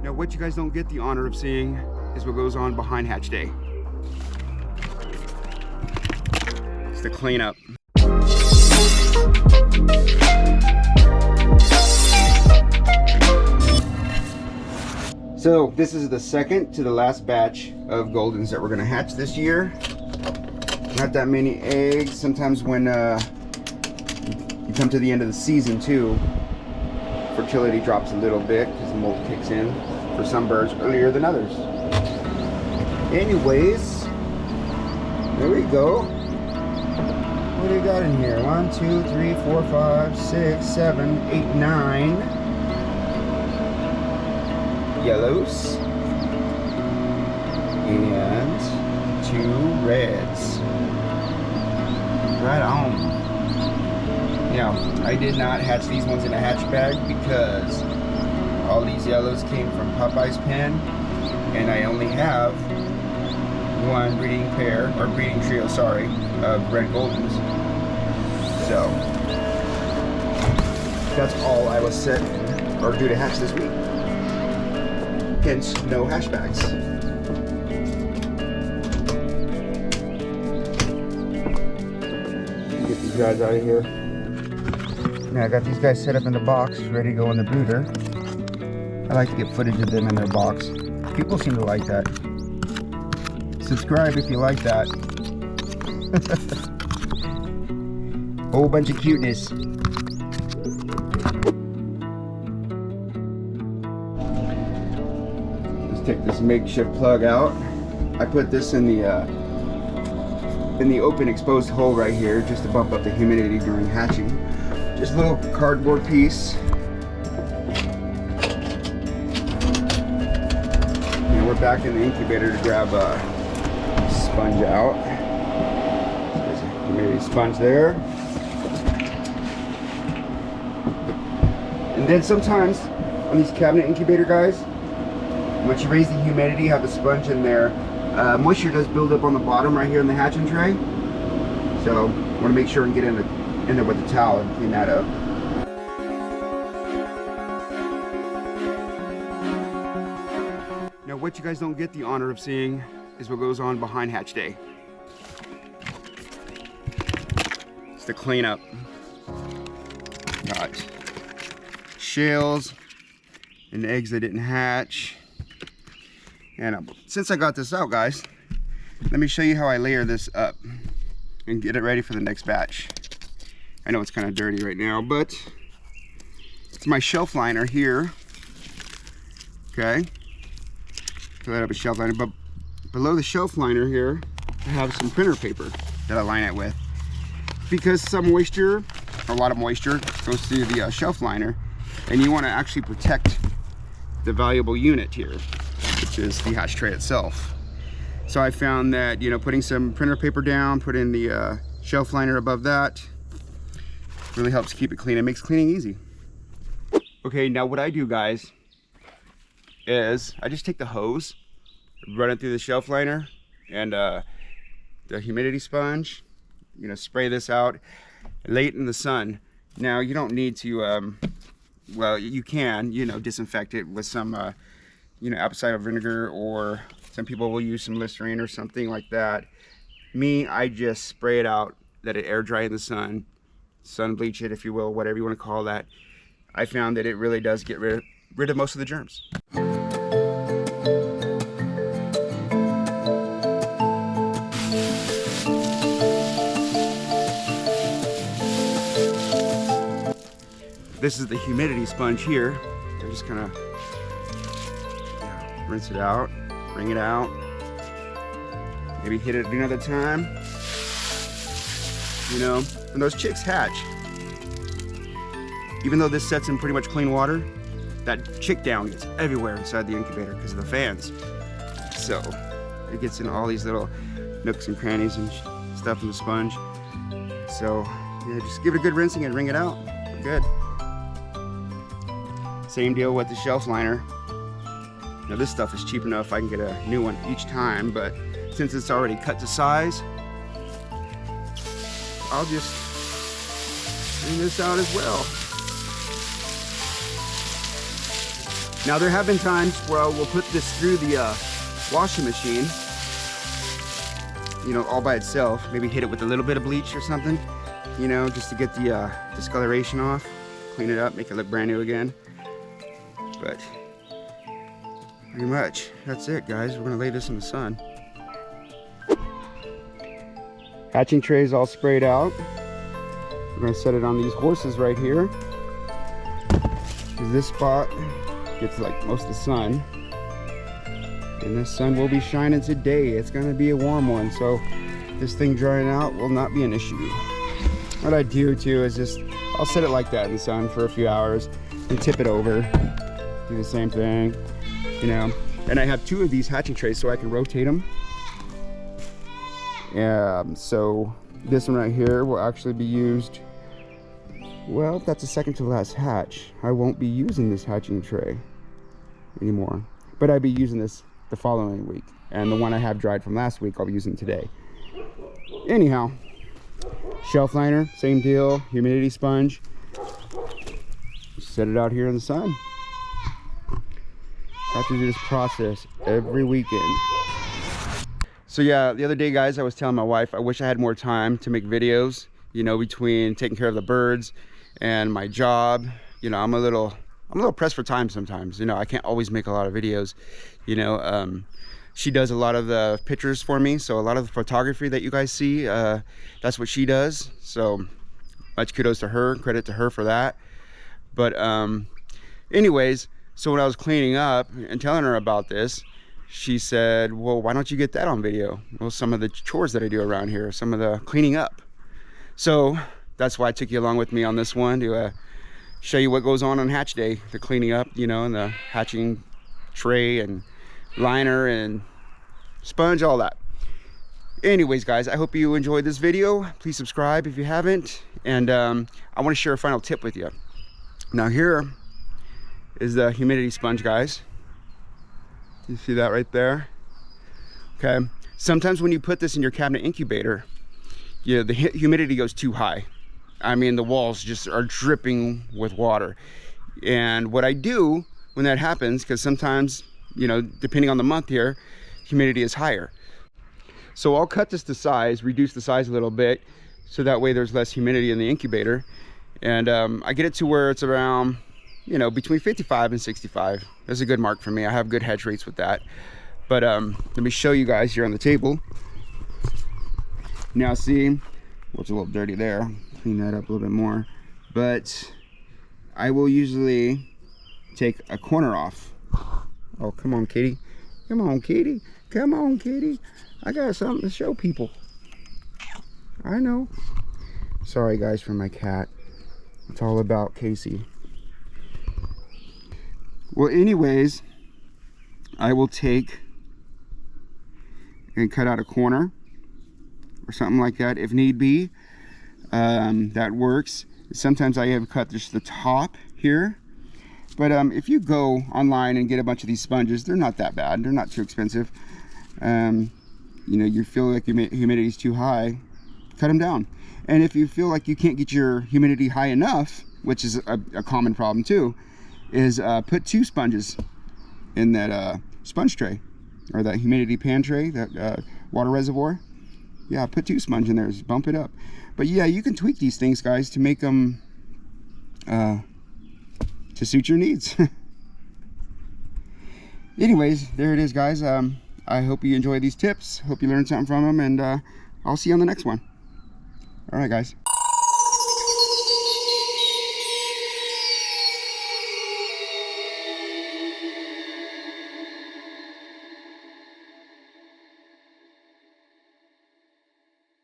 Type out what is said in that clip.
Now, what you guys don't get the honor of seeing is what goes on behind hatch day. It's the cleanup. So this is the second to the last batch of Goldens that we're gonna hatch this year. Not that many eggs. Sometimes when you come to the end of the season too, fertility drops a little bit because the molt kicks in for some birds earlier than others. Anyways, there we go. What do we got in here? 1, 2, 3, 4, 5, 6, 7, 8, 9 yellows and 2 reds. Right on. Now, I did not hatch these ones in a hatch bag because all these yellows came from Popeye's pen, and I only have one breeding pair, or breeding trio, sorry, of red Goldens. So, that's all I was set or due to hatch this week. Hence, no hash bags. Get these guys out of here. Now I got these guys set up in the box, ready to go in the brooder. I like to get footage of them in their box. People seem to like that. Subscribe if you like that. Whole bunch of cuteness. Take this makeshift plug out. I put this in the open exposed hole right here just to bump up the humidity during hatching. Just a little cardboard piece. And we're back in the incubator to grab a sponge out. There's a humidity sponge there. And then sometimes on these cabinet incubator guys, once you raise the humidity, have the sponge in there, moisture does build up on the bottom right here in the hatching tray. So I want to make sure and get in there with the towel and clean that up. Now, what you guys don't get the honor of seeing is what goes on behind hatch day. It's the cleanup. Got shells and eggs that didn't hatch. And since I got this out, guys, let me show you how I layer this up and get it ready for the next batch. I know it's kind of dirty right now, but it's my shelf liner here. Okay, so that up a shelf liner, but below the shelf liner here, I have some printer paper that I line it with, because some moisture, or a lot of moisture, goes through the shelf liner, and you want to actually protect the valuable unit here, which is the hatch tray itself. So I found that, you know, putting some printer paper down, put in the shelf liner above that, really helps keep it clean. It makes cleaning easy. Okay, now what I do, guys, is I just take the hose, run it through the shelf liner and the humidity sponge, you know, spray this out late in the sun. Now you don't need to, well, you can, you know, disinfect it with some you know, apple cider vinegar, or some people will use some Listerine or something like that. Me, I just spray it out, let it air dry in the sun bleach it, if you will, whatever you want to call that. I found that it really does get rid of most of the germs. This is the humidity sponge here. I just kind of rinse it out, wring it out, maybe hit it another time. You know, when those chicks hatch, even though this sets in pretty much clean water, that chick down gets everywhere inside the incubator because of the fans. So it gets in all these little nooks and crannies and stuff in the sponge. So yeah, just give it a good rinsing and wring it out. We're good. Same deal with the shelf liner. Now this stuff is cheap enough, I can get a new one each time, but since it's already cut to size, I'll just bring this out as well. Now there have been times where we'll put this through the washing machine, you know, all by itself. Maybe hit it with a little bit of bleach or something, you know, just to get the discoloration off, clean it up, make it look brand new again. But pretty much that's it, guys. We're gonna lay this in the sun. Hatching tray is all sprayed out. We're gonna set it on these horses right here, because this spot gets like most of the sun, and the sun will be shining today. It's gonna be a warm one, so this thing drying out will not be an issue. What I do too is just, I'll set it like that in the sun for a few hours and tip it over. Do the same thing, you know. And I have 2 of these hatching trays so I can rotate them. So this one right here will actually be used, well, that's a second to last hatch. I won't be using this hatching tray anymore, but I'll be using this the following week. And the one I have dried from last week, I'll be using today. Anyhow, shelf liner, same deal, humidity sponge. Set it out here in the sun. I have to do this process every weekend. So yeah, the other day, guys, I was telling my wife I wish I had more time to make videos, you know, between taking care of the birds and my job. You know, I'm a little pressed for time sometimes. You know, I can't always make a lot of videos. You know, she does a lot of the pictures for me, so a lot of the photography that you guys see, that's what she does. So much kudos to her, credit to her for that. But anyways, so when I was cleaning up and telling her about this, she said, well, why don't you get that on video? Well, some of the chores that I do around here, some of the cleaning up. So that's why I took you along with me on this one, to show you what goes on hatch day, the cleaning up, you know, and the hatching tray and liner and sponge, all that. Anyways, guys, I hope you enjoyed this video. Please subscribe if you haven't. And I want to share a final tip with you. Now here is the humidity sponge, guys. You see that right there? Okay. Sometimes when you put this in your cabinet incubator, yeah, the humidity goes too high. I mean, the walls just are dripping with water. And what I do when that happens, because sometimes, you know, depending on the month here, humidity is higher. So I'll cut this to size, reduce the size a little bit, so that way there's less humidity in the incubator. And I get it to where it's around, you know, between 55 and 65. That's a good mark for me. I have good hatch rates with that. But let me show you guys here on the table. Now see, well, it's a little dirty there. Clean that up a little bit more. But I will usually take a corner off. Oh, come on, kitty. Come on, kitty. Come on, kitty. I got something to show people. I know. Sorry, guys, for my cat. It's all about Casey. Well, anyways, I will take and cut out a corner or something like that if need be. That works. Sometimes I have cut just the top here. But if you go online and get a bunch of these sponges, they're not that bad. They're not too expensive. You know, you feel like your humidity is too high, cut them down. And if you feel like you can't get your humidity high enough, which is a common problem too, is put 2 sponges in that sponge tray, or that humidity pan tray, that water reservoir. Yeah, put 2 sponge in there, just bump it up. But yeah, you can tweak these things, guys, to make them to suit your needs. Anyways, there it is, guys. I hope you enjoy these tips. Hope you learned something from them, and I'll see you on the next one. All right, guys.